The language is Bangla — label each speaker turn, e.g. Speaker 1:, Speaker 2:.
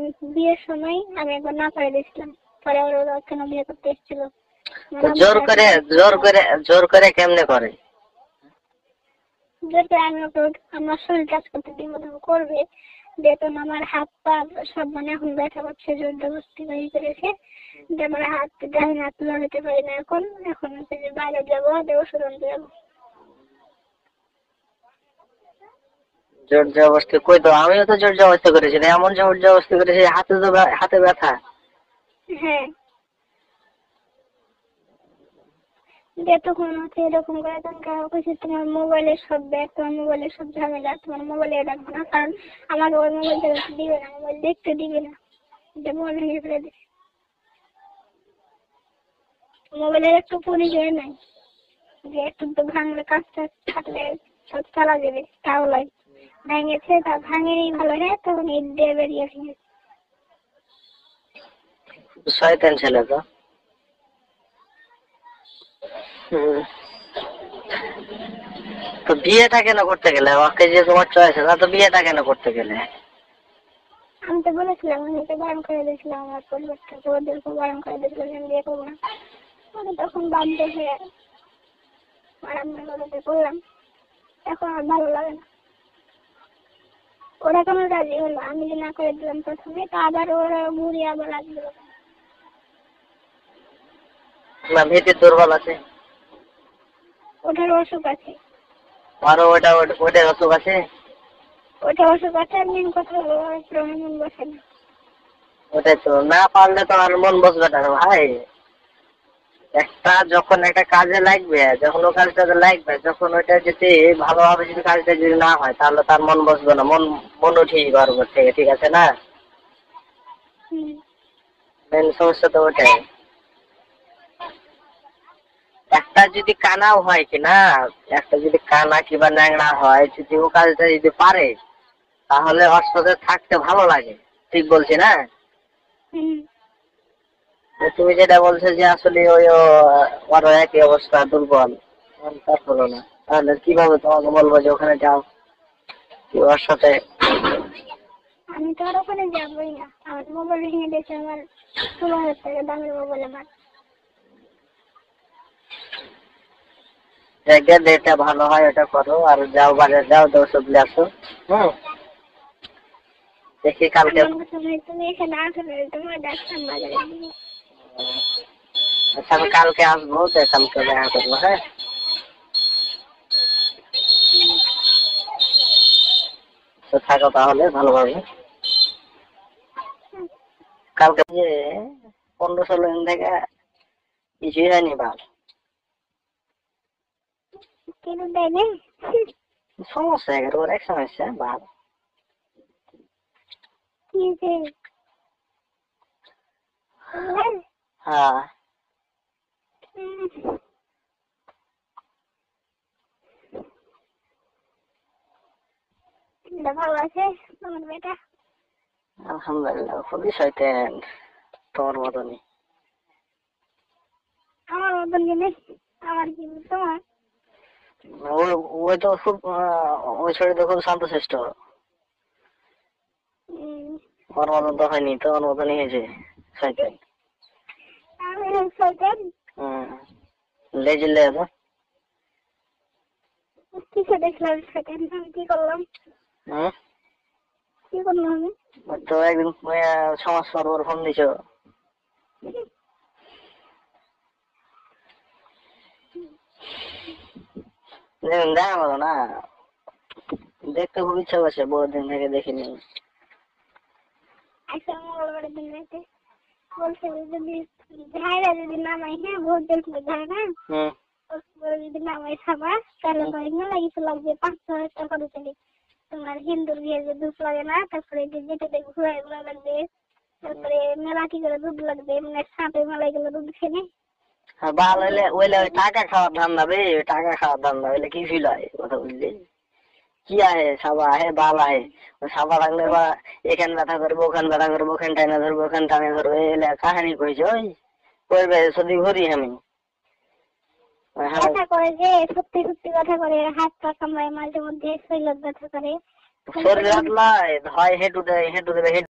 Speaker 1: আমি বিয়ের সময় আমি একবার না করে দিয়েছিলাম, পরে ওরা কেন বিয়ে করতে এসেছিল।
Speaker 2: জোর করে কেমনে করে?
Speaker 1: জোর করে আমি ওকে আমার শরীর কাজ করতে দিব, করবে বেতন আমার হাত পা সব মানে এখন ব্যথা করছে, জোর জবরদস্তি করেছে যে আমার হাত ডাইন হাত লড়াতে পারি না এখন হচ্ছে যে বাইরে যাবো ওষুধ আনতে যাবো।
Speaker 2: জোর জবরদস্তি কই তো, আমিও তো জোর জবরদস্তি করেছি, এমন জোর জবরদস্তি করেছি হাতে ব্যথা।
Speaker 1: হ্যাঁ, তখন হচ্ছে এরকম করে তখন তোমার মোবাইলের সব ব্যাগ, তোমার মোবাইলের সব ঝামেলা, তোমার মোবাইলে রাখবো না, কারণ আমাকে ওই মোবাইলটা দিবে না, মোবাইল দেখতে দিবে না, যে মোবাইল ভেঙে ফেলে দিচ্ছে। মোবাইলের একটু পরিচয় নাই, যে একটু তো ভাঙলে কাজটা থাকলে সব চালা যাবে, তাও লাই ভেঙেছে, তা ভাঙেনি ভালো হ্যাঁ, তখন ঈদ দিয়ে বেরিয়ে ভেঙেছে।
Speaker 2: শয়তান ছেলে তো। তো বিয়েটা কেন করতে গেলে? ওকে যে তোমার চয়েস না, তো বিয়েটা কেন করতে গেলে?
Speaker 1: আমি তো বলেছিলাম, আমি তো বারণ করে দিয়েছিলাম আমার পরিবারটা, ওদেরকে বারণ করে দিয়েছিলাম আমি বিয়ে করবো না। আমি তখন বাধ্য হয়ে আরামে করলাম, এখন আর ভালো লাগে না। ওরা কেন রাজি হলো? আমি যে না করে দিলাম প্রথমে, তা আবার ওরা ঘুরে আবার রাজি হলো
Speaker 2: না, ভেতর দুর্বল আছে,
Speaker 1: ওটার অসুখ আছে।
Speaker 2: আরো ওটার অসুখ আছে,
Speaker 1: ওটা অসুখ আছে, আর মেন কথা হলো মন বসে না।
Speaker 2: ওটাই তো, না পারলে তো আর মন বসবে না ভাই। যখন একটা কাজে লাগবে, যখন ও কাজটাতে লাগবে, যখন ওইটা যদি ভালোভাবে যদি কাজটা যদি না হয়, তাহলে তার মন বসবে না, মন উঠেই পারবো থেকে, ঠিক আছে না? মেন সমস্যা তো ওটাই। একটা যদি কানাও হয় কিনা, একটা যদি কানা কিংবা ন্যাংরা হয়, যদি ও কাজটা যদি পারে, তাহলে ওর সাথে থাকতে ভালো লাগে, ঠিক বলছি না? তুমি যেটা বলছো যে আসলে ওর একই অবস্থা, দুর্বল, তারপরে না, তাহলে কিভাবে তোমাকে বলবো যে ওখানে যাও ওর সাথে?
Speaker 1: আমি তো আর ওখানে যাবোই না, আমার মোবাইল ভেঙে দিয়েছে, আমার 16,000 টাকা দামের মোবাইল আমার।
Speaker 2: যেটা ভালো হয় ওটা করো, আর যাও বাজার যাও, তো ওষুধ নিয়ে আসো। দেখি কালকে।
Speaker 1: তুমি এখানে আসো, তোমার ডাক্তার বাজারে দিবো।
Speaker 2: আচ্ছা, আমি কালকে আসবো, কালকে দেখা করবো, হ্যাঁ? তো থাকো তাহলে ভালোভাবে। কালকে যে 15-16 দিন থেকে কিছুই হয়নি বাল। সমস্যা ওর এক সমস্যা বাল। হ্যাঁ,
Speaker 1: ভালো আছে তোমার বেটা?
Speaker 2: আলহামদুলিল্লাহ, খুবই শয়তান, তোমার মতনই।
Speaker 1: আমার মতন কি নেই, আমার কি তোমার?
Speaker 2: ওই তো খুব, ওই ছেলে তো খুব শান্তশিষ্ট। ওর মতন তো হয়নি, তো ওর মতনই হয়েছে শয়তান। লেজিলে তো
Speaker 1: কিসে দেখলাম সেকেন্ড, আমি কি করলাম? কি করলাম আমি?
Speaker 2: তো একদিন সমাজ পর ফোন দিছ, দেখা বলো না, দেখতে খুব ইচ্ছা করছে, বহু দিন থেকে দেখিনি।
Speaker 1: আচ্ছা, মঙ্গলবারের দিন রাতে বলছে যদি ভাইরা যদি নামাই, হ্যাঁ ভোট দেখলো ভাই না, যদি নামাই খাবার, তাহলে মেলা কিছু লাগবে, 5,000 টাকা করে চলে। তোমার হিন্দুর বিয়ে যে দুধ লাগে না, তারপরে যেটাতে ঘুরা এগুলো লাগবে, তারপরে মেলা কি করে দুধ লাগবে, মানে সাপে মেলায় গেলে দুধ খেলে।
Speaker 2: বাল হইলে ওইলে টাকা খাওয়ার ধান্দা বে, টাকা খাওয়ার ধান্দা হইলে কি ফিল হয় কথা বুঝলি? কি আহে সাবা আহে, বাল আহে, সাবা থাকলে বা এখানে ব্যথা করবো, ওখানে ব্যথা করবো, ওখানে টানে ধরবো, ওখানে টানে ধরবো, এলে কাহানি কইছে ওই করবে সদি ঘুরি আমি।
Speaker 1: ব্যথা করে যে সত্যি সত্যি কথা করে, হাত পা কামড়ায় মাঝে মধ্যে, শরীর ব্যথা করে।
Speaker 2: শরীর হাত লাই হয়, হেঁটু দেয়, হেঁটু দেবে,